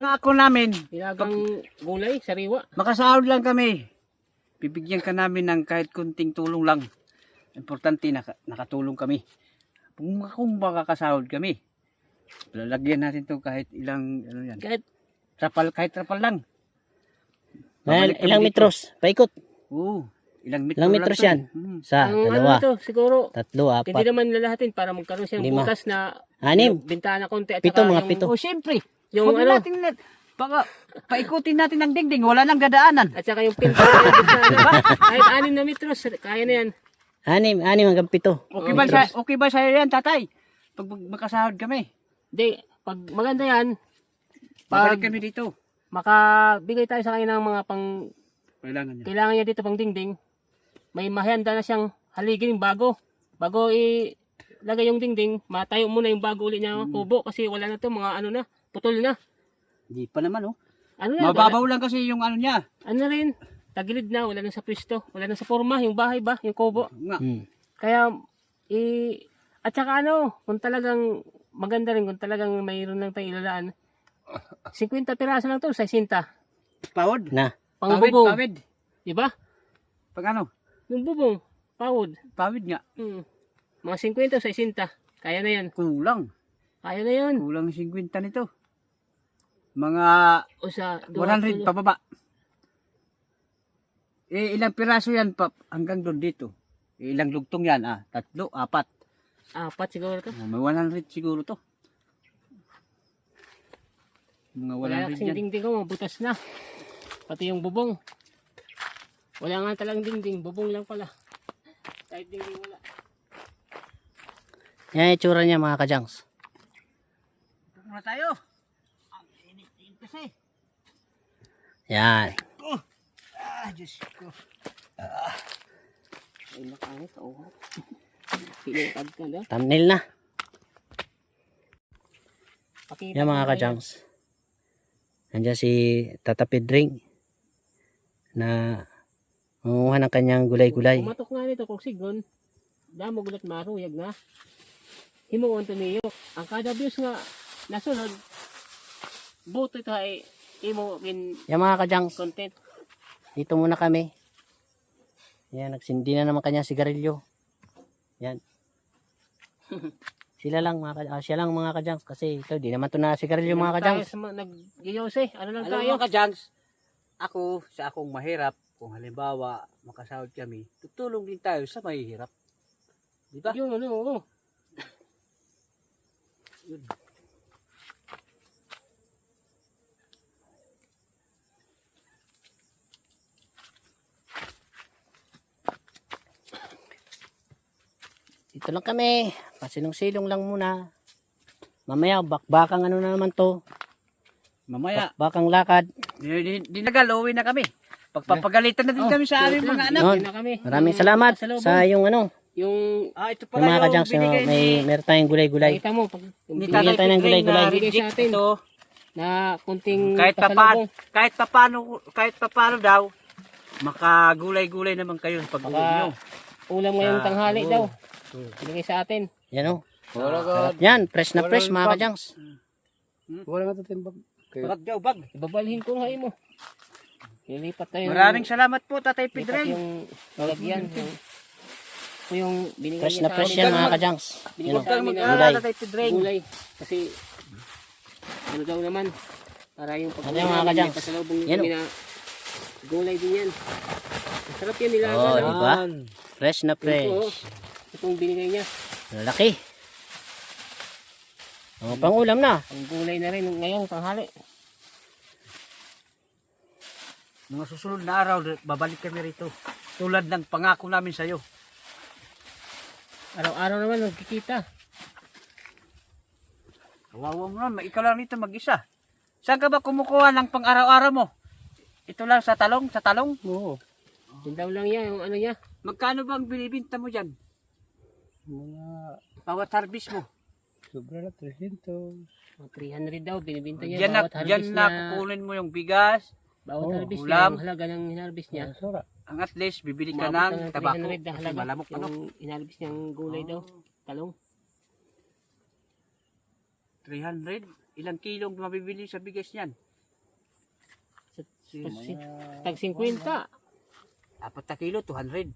Ako namin, Ilagang gulay, sariwa. makasahod lang kami. Bibigyan ka namin ng kahit kunting tulong lang. Importante nakatulong kami. Kung makakasahod kami, lalagyan natin to kahit ilang ano yan. Kahit Kahit trapal lang. Ilang metros? Paikot. Oo. Ilang metro Ilang metros lang to. yan? Sa, ang dalawa, ano to, siguro, tatlo, hindi apat, naman lalahatin para magkaroon siyang Lima. butas na anim, bintana konti at pito, saka mga yung, pito. O siyempre, Yung huwag ano? natin paikutin natin ng dingding, wala nang dadaanan. At saka yung pinto na bintana. Kahit 6 na metros, kaya na yan. Anim hanggang pito. Okay ba sa'yo yan, tatay? Pag makasahod kami, Di, pag maganda yan, pag babalik kami dito. makabigay tayo sa kanya ng mga pang Kailangan niya. kailangan niya dito pang dingding, may mahanda na siyang haligin bago ilagay yung dingding, matayo muna yung bago ulit niya kubo kasi wala na to, mga ano na, putol na. Hindi pa naman, oh. Ano na, Mababaw lang kasi yung ano niya. ano na rin, tagilid na, wala na sa pwesto, wala na sa forma, yung bahay ba, yung kubo. Nga. Kaya, at saka ano, kung talagang maganda rin, kung talagang mayroon lang tayong ilalaan, 50 piraso lang to, 60. Pawod. Na. Pangbubong. Pawid. Diba? Pag ano? Yung bubong, pawod. Pawid nga. Mga 50 o 60. Kaya na yan. Kulang. Kaya na yan. Kulang 50 nito. Mga O sa 100 pababa. Ilang piraso yan hanggang doon dito. Ilang lugtong yan, 3, 4. 4 siguro to. May 100 siguro to. Mga Wala 100 kasing yan. dingding ko, mabutas na. Pati yung bubong. Wala nga talagang dingding, bubong lang pala. Kahit dingding wala. Yan yung itsura niya mga kajangs. Ito muna tayo. Ang init kasi. Yan. Diyos ko. Ay, nakangit. Oo. Pinitad ka na. Thumbnail na. Pakita Yan mga ko na kajangs. Nandiyan si Tata Pedring na manguha ng kanyang gulay-gulay. Kumatok nga nito kung sigon. Damo gulat maruyag na. Himuon to niyo. Ang kada views nga nasunod. Buto ito ay imo in Yan mga kajangs. content. Dito muna kami. Yan, nagsindi na naman kanyang sigarilyo. Yan. Siya lang mga kajangs kasi ito di naman to na sigarilyo mga kajangs. Nag-giyose. Ano lang Alam tayo? mo ka, Jangs, sa akong mahirap, kung halimbawa makasahod kami, tutulong din tayo sa mahihirap. Di ba? Yung ano, oo. Dito lang kami. Pasilong-silong lang muna. Mamaya bakbakang ano na naman to. Mamaya, Bakang lakad. di nagalowi na kami. Pagpapagalitan na din kami sa aming mga anak. No, Yun na kami. maraming salamat Pasalubong. sa yung ano, Yung Ito yung pala mga yung kajangs. binigay May meron tayong gulay-gulay. nakita mo pag ni Bigyan Tatay tayo ng Pedring gulay-gulay. na Bigay reject sa atin. ito. na kunting Kahit pasalubong. papano daw, makagulay-gulay naman kayo pag uwi Baka nyo. ulam ngayong tanghali daw. Bigay sa atin. Yan o. Sarap yan. Fresh na fresh mga kajangs. Wala nga ito timbag. Bag daw, bag. Ibabalhin ko nga imo. Lilipat tayo. Maraming salamat po, Tatay lipat Pedring. yung lagyan. Yung binigay Fresh niya na sa fresh amin. yan mga kajangs. Binigay Yan o. sa amin Mag-aalala, Gulay. Tatay Pedring. gulay. Kasi ano daw naman para yung pag Ano yung mga kajangs? pasalubong Yan kami na gulay din yan. Masarap yan nila. Oh, di ba? Fresh na Oo. fresh. Itong binigay niya. Lalaki. Oh, pang ulam na. Ang gulay na rin ngayon tanghali. Mga susunod na araw, babalik kami rito. Tulad ng pangako namin sa'yo. Araw-araw naman nagkikita. Kawawa mo naman, ikaw lang nito mag-isa. Saan ka ba kumukuha ng pang-araw-araw mo? Ito lang sa talong? Oo. Yun daw lang yan, yung ano niya. Magkano bang binibinta mo dyan? Mga Bawat harvest mo. sobra na 300. Mga 300 daw, binibinta niya. Diyan na, Bawat diyan harvest na niya. kukunin mo yung bigas. Bawat harvest niya, ulam. yung halaga ng hinarvest niya. Sura. Ang at least, bibili ka Umabot ng ng tabako. 300 na Kasi halaga. malamok ano. Yung hinarvest niyang gulay daw. Talong. 300? Ilang kilong mabibili sa bigas niyan? Tag 50. 4 kilo, 200.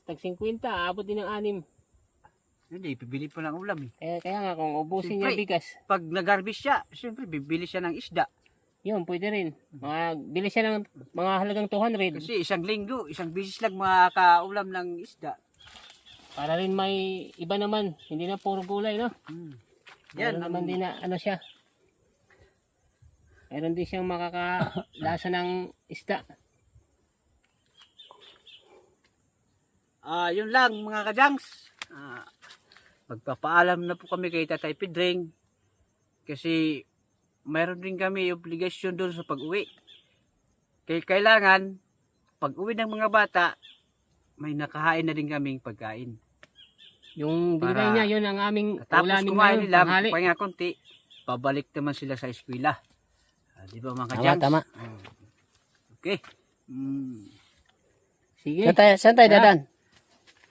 Tag 50, abot din ng 6. Hindi, bibili pa ng ulam eh. Kaya nga kung ubusin niya Siyempre. bigas, Pag nag-harvest siya, siyempre bibili siya ng isda. yun, pwede rin. Bili siya ng mga halagang 200 Kasi isang linggo, isang bisis lang makakaulam ng isda. para rin may iba naman, hindi na puro gulay, no? Yan, Meron naman din na ano siya. Meron din siyang makakalasa ng isda. Yun lang mga kajangs. Magpapaalam na po kami kay Tatay Pedring. Kasi mayroon din kami obligasyon doon sa pag-uwi. Kaya kailangan, pag-uwi ng mga bata, may nakahain na din kaming pagkain. Yung Para binigay niya, yun ang aming Tapos ulamin kumain ngayon, nila, tanghali. pahinga konti, pabalik naman sila sa eskwela. Di ba mga Tama, kajangs? tama. Okay. Sige. Saan tayo dadan?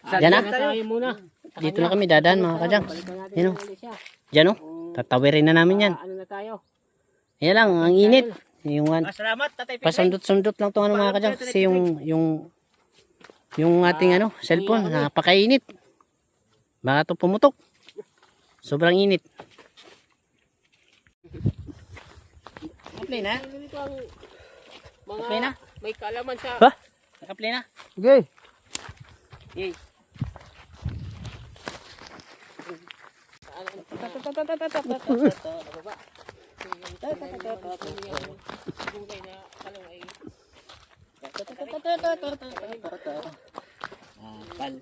Diyan na? Tayo muna. Dito na kami dadan mga kadyang. Balikan natin Yan o. ulit siya. Diyan o. Tatawirin na namin yan. Ano na tayo? Yan lang, ang init. Yung Salamat, Tatay Pedring. pasundot-sundot lang itong ano mga kadyang. Kasi yung ating cellphone, napakainit. Baka ito pumutok. Sobrang init. Nakaplay na? Ganito ang mga Nakaplay na? may kaalaman sa Ha? Nakaplay na? Okay. Yay. gulay na talong ay Pal.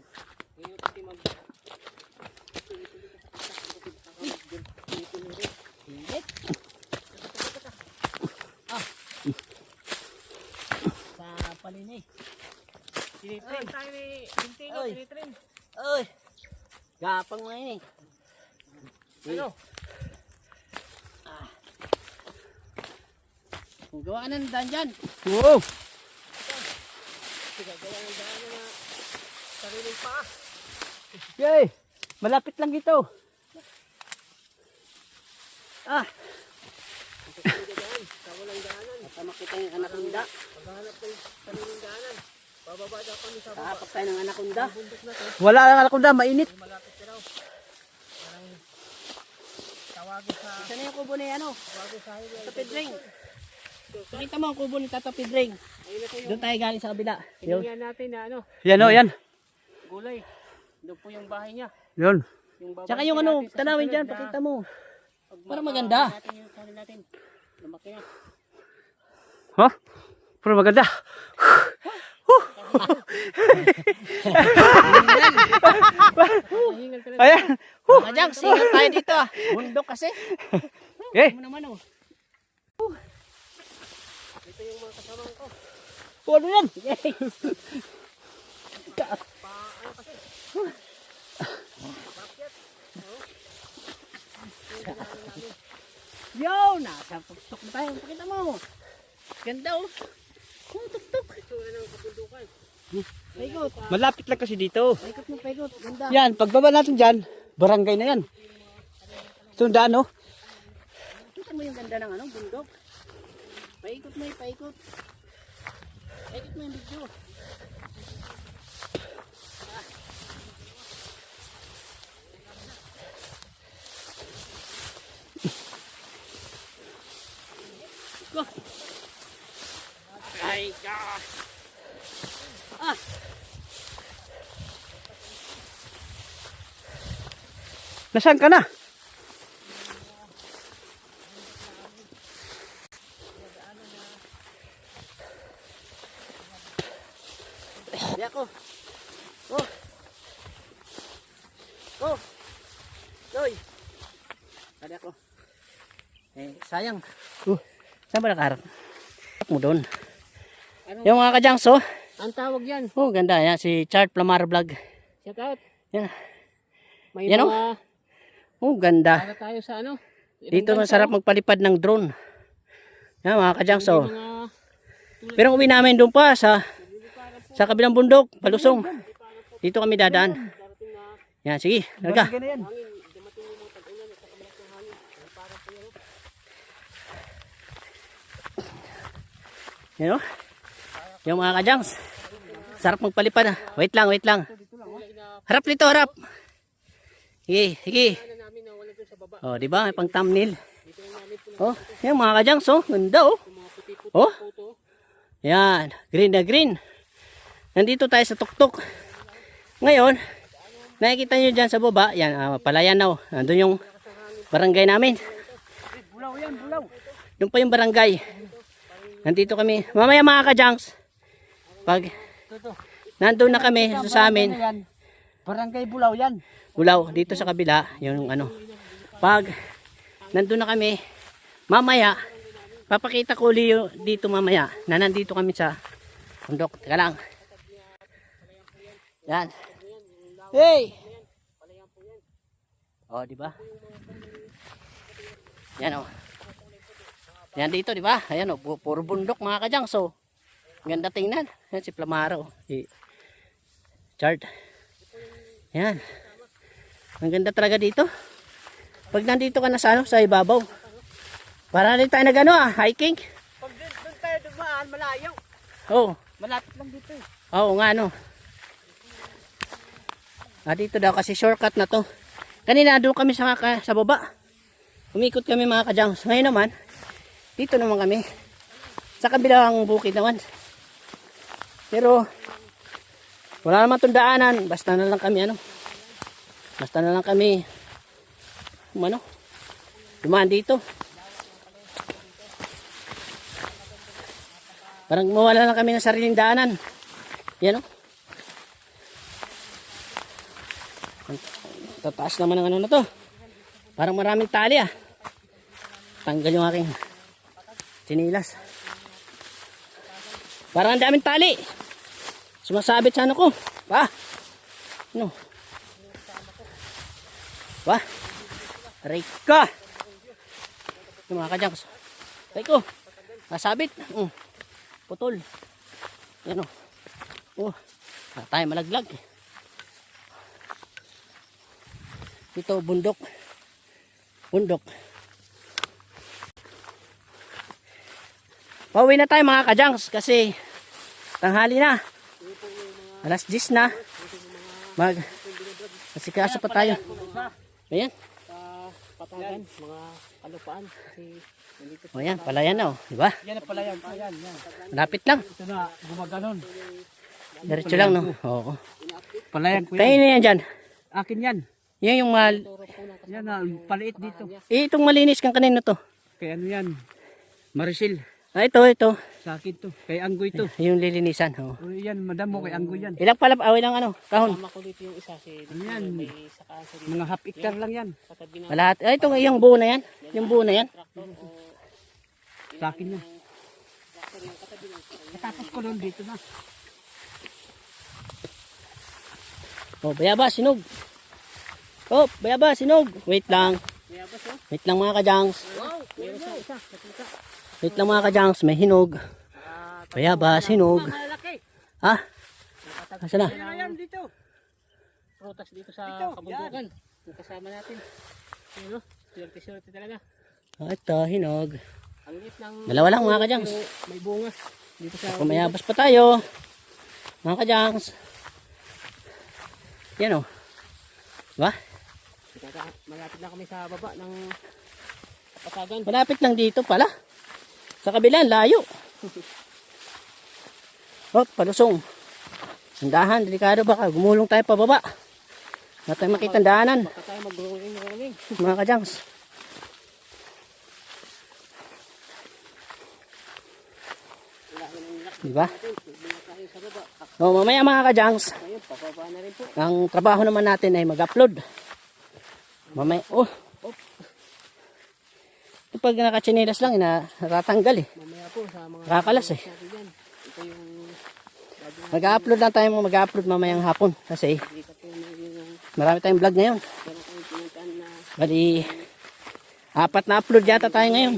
Sa palini. tinitrin. Tayo ni Bintino, Oy. tinitrin. Oy. Gapang mo ini. Ano? Gawa na ng daan dyan. Wow. Gagawa ng daan na sariling paa. Yay! Malapit lang ito. Kawalang daanan. Tama kita yung anaconda. Paghahanap ng sariling daanan. Bababa daw kami sa baba. Kapak tayo ng anaconda. Bundok na to. Wala lang ako na, mainit. Malapit ka raw. Parang tawagin sa Saan na yung kubo ni ano? tawagin sa highway. Tata Pedring. Pakita mo ang kubo ni Tata Pedring. Ayun na po yung Doon tayo galing sa kabila. hiningan natin na ano, Yan o, yan. gulay. Doon po yung bahay niya. Yun. Yung babalik Tsaka yung ano, natin sa tanawin susunod dyan, na pakita mo. pag Para maganda. natin yung kanin natin. Lumaki na. Ha? Pero maganda. Mahingal talaga. Ayan. Mga Jang, singat tayo dito ah. Bundok kasi. Eh, Ano naman oh. Ito yung mga kasama ko. ano yan? Yo, nasa tuktok na tayo. Pakita mo. Ganda oh. Oh, tuktok. Ito na ng kabundukan. Paikot. Malapit lang kasi dito. Paikot mo, paikot. Ganda. Yan, pagbaba natin dyan, barangay na yan. Ito yung daan, no? Kita mo yung ganda ng ano, bundok. Paikot mo, paikot. Paikot mo yung video. Go. Ay, God. Nasaan ka na? Di ako. Oh. Oh. Doy. Tadi ako. Sayang. Saan ba nakaharap? Mo doon. Yung mga kajangs, oh. Ang tawag yan. Oh, ganda. Yan, si Chart Plamar Vlog. Shout out. Yan. May Yan, mga Oh, ganda. para tayo sa ano. ibang Dito bansa, masarap magpalipad ng drone. Yan, mga kajangs, oh. mga Pero uwi namin doon pa sa kabilang bundok, Palusong. Dito kami dadaan. Yan, sige. Larga. Barangay na yan. Yan o. Yung mga kajangs. Sarap magpalipad. Wait lang, wait lang. Harap dito, harap. Sige, sige. Oh, di ba? May pang thumbnail. Oh, yan mga kajangs, oh. Ganda, oh. Oh. Yan, green na green. Nandito tayo sa tuktok. Ngayon, nakikita nyo dyan sa baba. Yan, palayan na, oh. Nandun yung barangay namin. Bulaw yan, bulaw. Doon pa yung barangay. Nandito kami. Mamaya mga kajangs, pag nandun na kami sa amin, Barangay Bulaw yan. Bulaw, dito sa kabila, yung ano. Pag nandun na kami, mamaya, papakita ko ulit dito mamaya, na nandito kami sa bundok. Teka lang. Yan. Hey! Oh, di ba? Yan oh. Yan dito, di ba? Ayan oh, puro bundok mga kadyang. So, ganda tingnan. Yan si Flamaro, si Chart. Yan. Ang ganda talaga dito. Pag nandito ka na sa ano, sa ibabaw. Para rin tayo hiking. Pag doon tayo dumaan, malayo. Oh. Malapit lang dito eh. Oo nga no. Dito daw kasi shortcut na to. Kanina doon kami sa baba. Umikot kami mga kadyang. Ngayon naman, dito naman kami. Sa kabilang bukid naman. Pero, wala naman itong daanan. Basta na lang kami dumaan dito. Parang mawala lang kami ng sariling daanan. Yan o. Tataas naman ng ano na to. Parang maraming tali ah. Tanggal yung aking sinilas. Parang ang daming tali. Sumasabit sa ano ko. Pa. Ano? Pa. Aray ka. Yung mga kadyang. Aray ko. Nasabit. Putol. Yan o. Oh. Tayo malaglag. Dito bundok. Bundok. Pauwi na tayo mga kajangs kasi tanghali na. Alas 10 na. Asikaso pa tayo. Ayan. Patagan, mga kalupaan. Kasi nandito O yan, palayan na o. Diba? Yan pala yan. Yan. Malapit lang. Ito na, gumaganon. Diretso lang no. Oo. Palayan ko Tayo yan. na yan dyan. Akin yan. Yan yung Yan na, paliit dito. itong malinis kang kanino to. Kaya ano yan? Maricel. Ito. Sa akin to. Kay Anggoy to. Yung lilinisan. Oh. O yan, madam mo kay Anggoy yan. Ilang pala, ilang ano, kahon. tama ko dito yung isa si Yan. may saka sa Mga half hectare lang yan. katabi ng Lahat. Itong yung buo na yan. Yung buo na yan. traktor o Sa akin yan. Tapos ko doon dito na. Oh, bayaba, sinog. Oh, bayaba, sinog. Wait lang. Wait lang mga kajangs. meron sa isa nakita. Wait lang mga kajangs, may hinog. Bayaba, sinog. Malaki. Ha? Asa na? Yan dito. Prutas dito sa kabundukan. Yung kasama natin. Ano? Swerte talaga. Ito, hinog. Ang liit ng Dalawa lang mga kajangs. may bunga. Dito sa Kung mayabas pa tayo. Mga kajangs. Yan o. Diba? malapit na kami sa baba ng patagan. Malapit lang dito pala. Sa kabila, layo. Hop, palusong. Handahan, delikado baka. Gumulong tayo pababa. Wala tayong makita ang daanan. Baka tayo mag-rolling. Mga kajangs. Diba? O, mamaya mga kajangs. Ayun, pababa na rin po. Ang trabaho naman natin ay mag-upload. Mamaya, pag nakatsinilas lang, natatanggal eh. Mamaya po sa mga Nakakalas eh. sabi dyan. Ito yung Mag-upload lang tayo, mag-upload mamayang hapon. Kasi dito po na yung marami tayong vlog ngayon. meron kayong pinuntaan na Bali, 4 na upload yata tayo ngayon.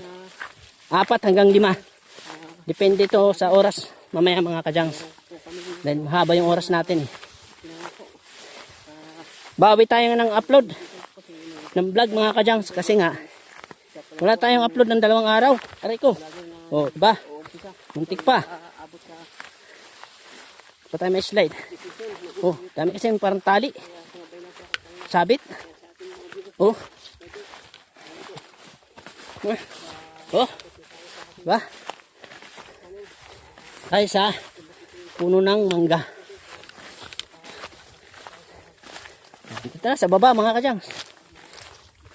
4 hanggang 5. Depende to sa oras. Mamaya mga kajangs. Dahil mahaba yung oras natin eh. Bawi tayo ng upload ng vlog mga kajangs. Kasi nga, wala tayong upload ng 2 araw. Aray ko. O, diba? isa. Muntik pa. Abot sa Pa tayo may slide. Oh, dami kasi yung parang tali. Sabit. Oh. Oh. Ba? Tayo sa puno ng mangga. Dito na sa baba mga kadyang.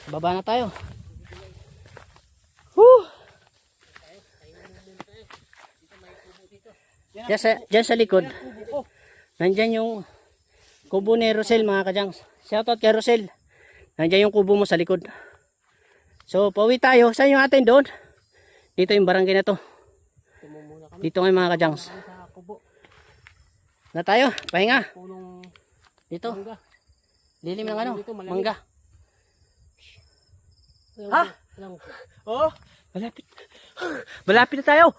Sa baba na tayo. Woo! Diyan sa likod. Nandyan yung kubo ni Rosel mga kadyang. Shoutout kay Rosel. Nandyan yung kubo mo sa likod. So pauwi tayo. Saan yung atin doon? Dito yung barangay na to. Dito ngayon mga kadyang. sa kubo. Na tayo. Pahinga. Punong Dito. mangga. Lilim ng ano? Dito, malamig. Mangga. Ha? Oh, malapit. Malapit na tayo.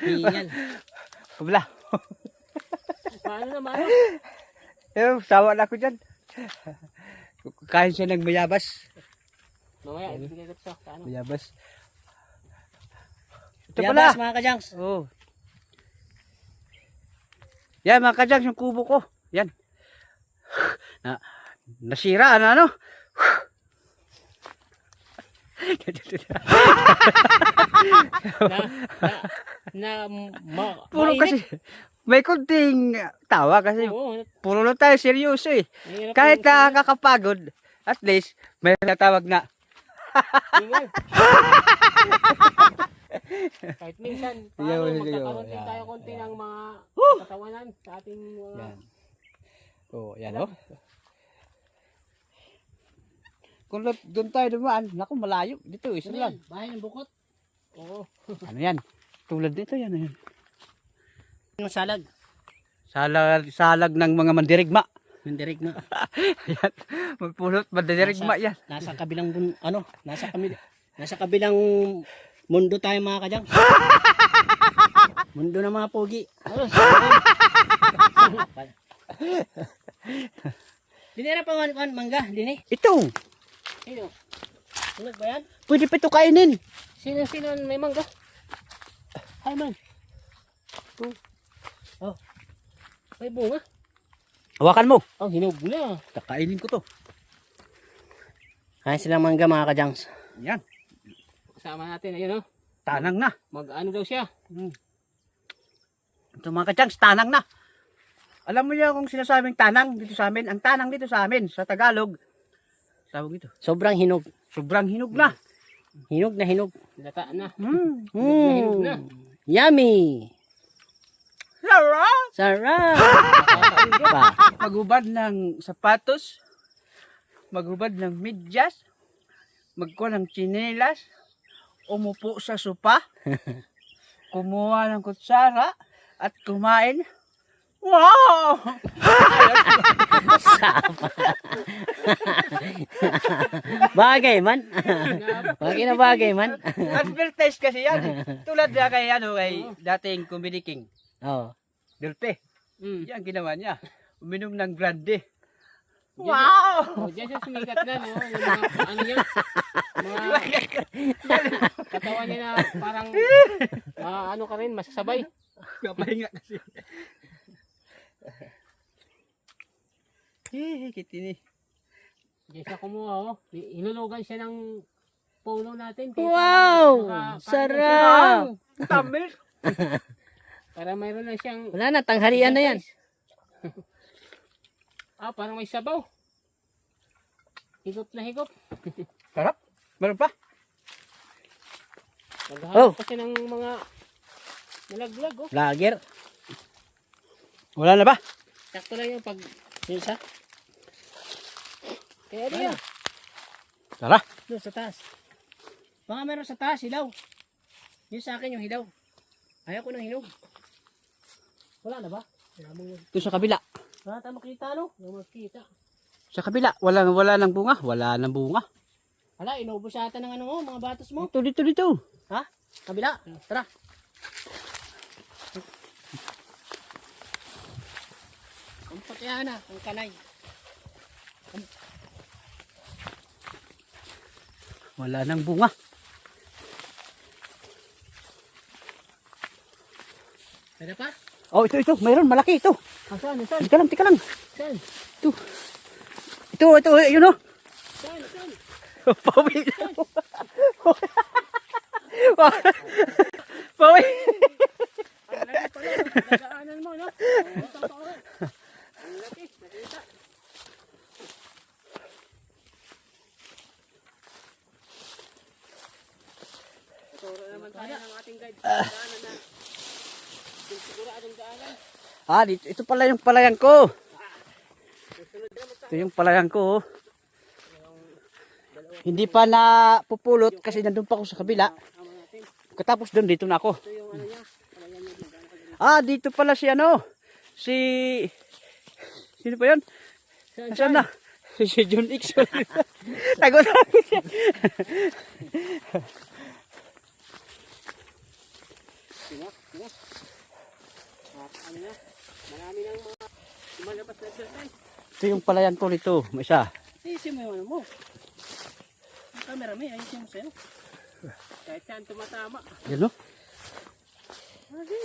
Hingal. Wala. Paano naman? Sawa na ako dyan. Kain siya ng mayabas. Mamaya, ibigay ko sa ano. Mayabas. Ito pala. Yabas mga kadyang. Oh. Yan mga kadyang, yung kubo ko. Yan. Nasira, ano? Puro kasi, may kunting tawa kasi Oo, puro lang tayo seryoso eh. mahirap Kahit yung- nakakapagod, at least may natawag na. Hingal. Kahit minsan, paano, Sige, sige, magkakaroon din yan, tayo konti ng mga katawanan sa ating mga... Yan. Oh, yan oh. Kung doon tayo dumaan, naku malayo. Dito, isa Ano lang. yan? Bahay ng bukot. Oo. Ano yan? Tulad nito yan. Yan. Yung salag. Salag ng mga mandirigma. Yung direct na. Yan. Magpulot mandirigma yan. Nasa kabilang nasa kabilang mundo tayo mga kadyang. Mundo ng mga pogi. Dinera pa man mangga, dini. Ito, Sino? Tulog ba yan? pwede pa ito kainin. Sino may mangga? Ay man. Oh. May bunga. Hawakan mo. Oh, hinog na. Kakainin ko to. Ay silang mangga mga kadyang. Yan. Kasama natin, ayun oh. Tanang na. Mag-ano daw siya. Ito mga kadyang, tanang na. Alam mo yan kung sinasabing tanang dito sa amin? Ang tanang dito sa amin, sa Tagalog, tawag ito. Sobrang hinog. Sobrang hinog na. Hinog na hinog. Lata na. Mm. na. Yummy. Sarap. Pa. Magubad ng sapatos, magubad ng medyas, magkuha ng tsinelas, umupo sa sopa, kumuha ng kutsara, at kumain. Wow! Bagay man. Bagay na bagay man. Advertise kasi yan. Tulad na kay, dating Comedy King. Oh. Dulpe. Mm. Yan ginawa niya. Uminom ng grande. Wow! Wow! Oh, diyan siya sumikat na, no? Yung mga, ano niya? Mga katawan niya na parang, ano ka rin, masasabay. Kapahinga kasi. Kitini. Diyan siya kumuha, oh. Inulugan siya ng polo natin. Wow! Sarap! Tamis! Para mayroon na siyang... Wala na, tanghalian na yan. Parang may sabaw. Higop na higop. Sarap. Meron pa? Maghahanap pa siya ng mga nalaglag, oh. Vlogger. Wala na ba? Sakto lang yung pag... Yung isa? Kaya diyan. Tara. Doon sa taas. Baka meron sa taas, hilaw. Yung sa akin yung hilaw. Ayaw ko ng hinog. Wala na ba? Ito sa kabila. Wala tayo makita, no? Yung makita. Sa kabila. Wala nang bunga. Wala nang bunga. Wala, inubos yata ng ano mo, mga batos mo. Dito. Ha? Kabila. Tara. Ang patyana, ang kanay. Wala nang bunga. Pwede pa? Oh, ito. Mayroon, malaki ito. Saan? Saan? Tika lang. Saan? Ito, yun o. Saan? Saan? Pawi. Pawi. Ang laki pala. Nagaanan mo, no? Ang laki. Nakita. Turo naman tayo ng ating guide. Daanan na. Siguro anong daanan? Dito, ito pala yung palayan ko. Ito yung palayan ko. Oh. Hindi pa na pupulot kasi nandun pa ako sa kabila. Katapos doon, dito na ako. Ito yung ano niya. Palayan niya. Dito pala si sino pa yun? Saan na? Si John X. Tagot lang siya. Ano na? Marami nang mga lumalabas na exercise. Ito yung palayan ko nito. May isa. Ayusin mo yung ano mo. Ang camera may ayusin mo sa'yo. Kahit saan tumatama. Yan no? Okay.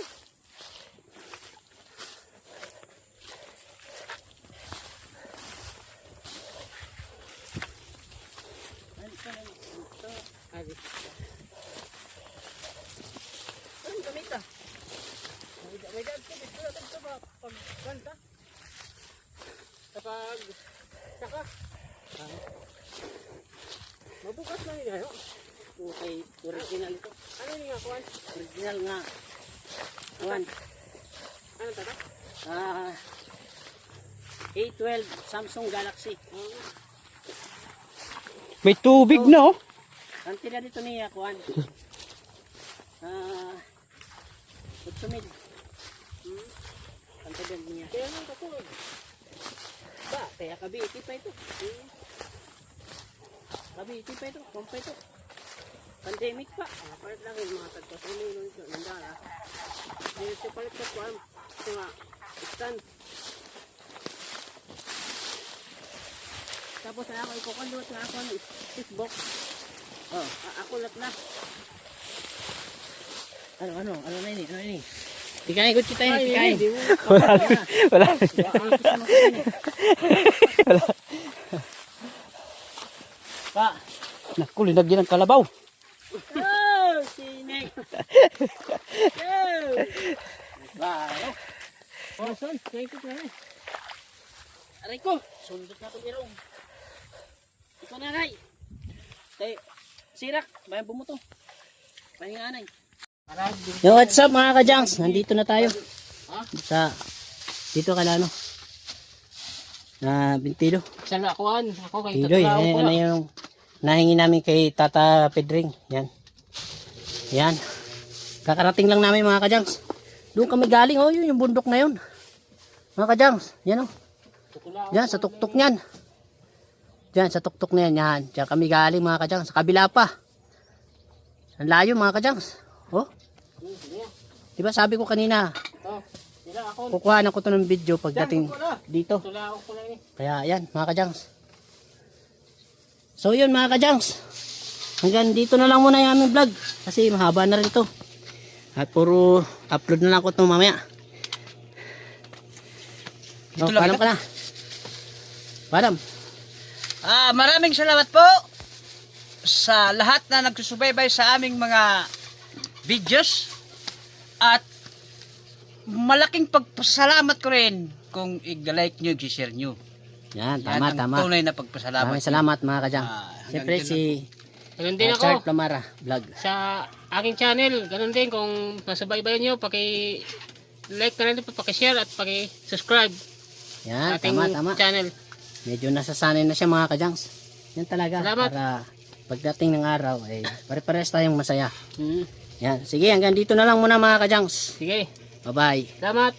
Anong gamit ah? May dad ko dito natin ito ba pagkanta? Kapag saka mabukas lang yun ayo. Okay, original ito. Ano yung nga kuwan? Original nga. Kuwan. Anong tatak? A12 Samsung Galaxy. May tubig na oh. Ang tira dito niya, kuwan. 8 mil. Ang tira niya. Kaya nang kapag Ba, kaya kabiti pa ito. Kabiti pa ito, kumpa ito. Pandemic pa. palit lang yung mga tagpasuloy nung ito. Nandara. Hindi siya palit sa kuwan. Ito nga. Stand. Tapos ako ikukulot nga ako ng Facebook. Oh, Ako lat na. ano na ini? Tikain ko kita ini, tikain. Wala. Pa. Naku, linagyan ng kalabaw. Oh, sinek. Ba, Oh, son. Naikot na rin. aray ko. Sundot na itong irong. Ito na, Ray. Tay, sirak. Bayan bumuto. Pahinga, Anay. Yo, what's up mga ka-junks? Nandito na tayo. Dito ka na, ano? Bintilo. Sa lakuan. Ako kay Tidoy, tatraw ko. ano yung nahingi namin kay Tata Pedring. Yan. Yan. Kakarating lang namin mga ka-junks. Doon kami galing, oh, yun yung bundok na yun. Mga ka-junks, yan oh. Yan, sa tuktok niyan. Diyan, sa tuktok na yan, yan. Diyan kami galing mga ka-junks. Sa kabila pa. Ang layo mga ka-junks. Oh. Diba sabi ko kanina, Sila ako. kukuhanan ko to ng video pagdating dito. Tulaok ko lang eh. Kaya yan mga ka-junks. So yun mga ka-junks. Hanggang dito na lang muna yung aming vlog. Kasi mahaba na rin to. At puro upload na lang ko ito mamaya. Dito Oh, lang paalam ito? ka na. Paalam. Maraming salamat po sa lahat na nagsusubaybay sa aming mga videos at malaking pagpasalamat ko rin kung i-like nyo, i-share nyo. Yan, Yan tama, ang tama. tunay na pagpasalamat. Maraming salamat mga ka-junks. Hanggang Siyempre dyan si Ganun din ako. Chart Plamara vlog. Sa aking channel, ganun din kung nasubaybayan nyo, paki-like na rin, paki-share at paki-subscribe Yan, sa ating tama, tama. channel. Medyo nasasanay na siya mga ka-junks. Yan talaga. Salamat. Para pagdating ng araw, ay pare-pares tayong masaya. Hmm. Yan. Sige, hanggang dito na lang muna mga ka-junks. Sige, Bye-bye. salamat.